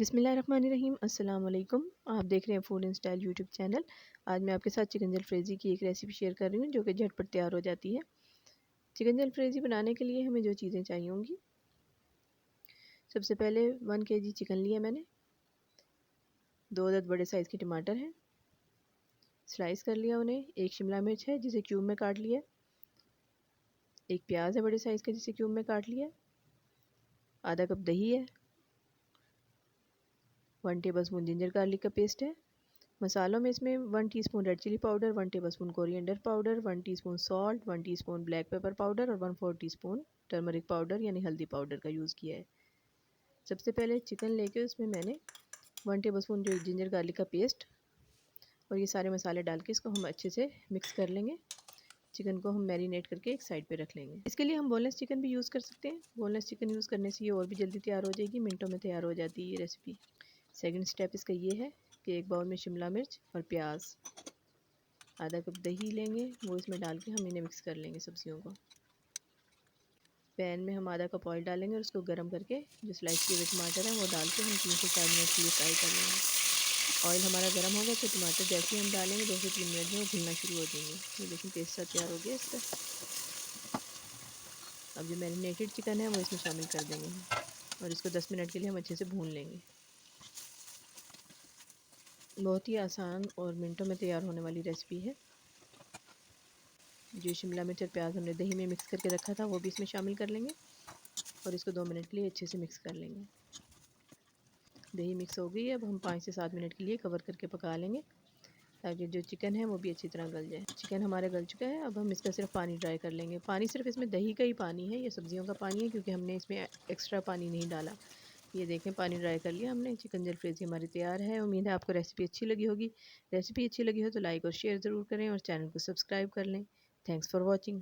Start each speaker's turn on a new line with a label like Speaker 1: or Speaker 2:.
Speaker 1: बिस्मिल्लाहिर्रहमानिर्रहीम। अस्सलाम वालेकुम। आप देख रहे हैं food and style YouTube channel. आज मैं आपके साथ चिकन जलफ्रेज़ी की एक रेसिपी शेयर कर रही हूँ जो कि झटपट तैयार हो जाती है। चिकन जलफ्रेज़ी बनाने के लिए हमें जो चीज़ें चाहिए होंगी, सबसे पहले 1 kg चिकन लिया मैंने, 2 अदद बड़े साइज़ के टमाटर हैं, स्लाइस कर लिया उन्हें, 1 शिमला मिर्च है जिसे क्यूब में काट लिया, 1 प्याज है बड़े साइज़ का जिसे क्यूब में काट लिया, आधा कप दही है, 1 टेबलस्पून जिंजर गार्लिक का पेस्ट है। मसालों में इसमें 1 teaspoon red chilli powder, 1 tablespoon coriander powder, 1 teaspoon salt, 1 teaspoon black pepper powder और 1/4 टीस्पून टर्मरिक पाउडर यानी हल्दी पाउडर का यूज़ किया है। सबसे पहले चिकन लेके उसमें मैंने 1 टेबलस्पून जो जिंजर गार्लिक का पेस्ट और ये सारे मसाले डाल के इसको हम अच्छे से मिक्स कर लेंगे। चिकन को हम मैरिनेट करके एक साइड पे रख लेंगे। इसके लिए हम बोनलेस चिकन भी यूज़ कर सकते हैं। बोनलेस चिकन यूज़ करने से ये और भी जल्दी तैयार हो जाएगी, मिनटों में तैयार हो जाती है ये रेसिपी। सेकंड स्टेप इसका ये है कि एक बाउल में शिमला मिर्च और प्याज, आधा कप दही लेंगे, वो इसमें डाल के हम इन्हें मिक्स कर लेंगे सब्जियों को। पैन में हम आधा कप ऑयल डालेंगे और उसको गर्म करके जो स्लाइस किए हुए टमाटर हैं वो डाल के हम 3 से 4 मिनट के लिए फ्राई कर लेंगे। ऑयल हमारा गर्म होगा तो टमाटर जैसे ही हम डालेंगे 2 से 3 मिनट में वो भुनना शुरू हो जाएंगे। ये देखिए पेस्ट सा तैयार हो गया इसका। अब जो मैरिनेटेड चिकन है वो इसमें शामिल कर देंगे हम और इसको 10 मिनट के लिए हम अच्छे से भून लेंगे। बहुत ही आसान और मिनटों में तैयार होने वाली रेसिपी है। जो शिमला मिर्च और प्याज हमने दही में मिक्स करके रखा था वो भी इसमें शामिल कर लेंगे और इसको 2 मिनट के लिए अच्छे से मिक्स कर लेंगे। दही मिक्स हो गई है, अब हम 5 से 7 मिनट के लिए कवर करके पका लेंगे ताकि जो चिकन है वो भी अच्छी तरह गल जाए। चिकन हमारा गल चुका है, अब हम इसका सिर्फ पानी ड्राई कर लेंगे। पानी सिर्फ इसमें दही का ही पानी है, ये सब्जियों का पानी है क्योंकि हमने इसमें एक्स्ट्रा पानी नहीं डाला। ये देखें पानी ड्राई कर लिया हमने। चिकन जलफ्रेज़ी हमारी तैयार है। उम्मीद है आपको रेसिपी अच्छी लगी होगी। रेसिपी अच्छी लगी हो तो लाइक और शेयर ज़रूर करें और चैनल को सब्सक्राइब कर लें। Thanks for watching.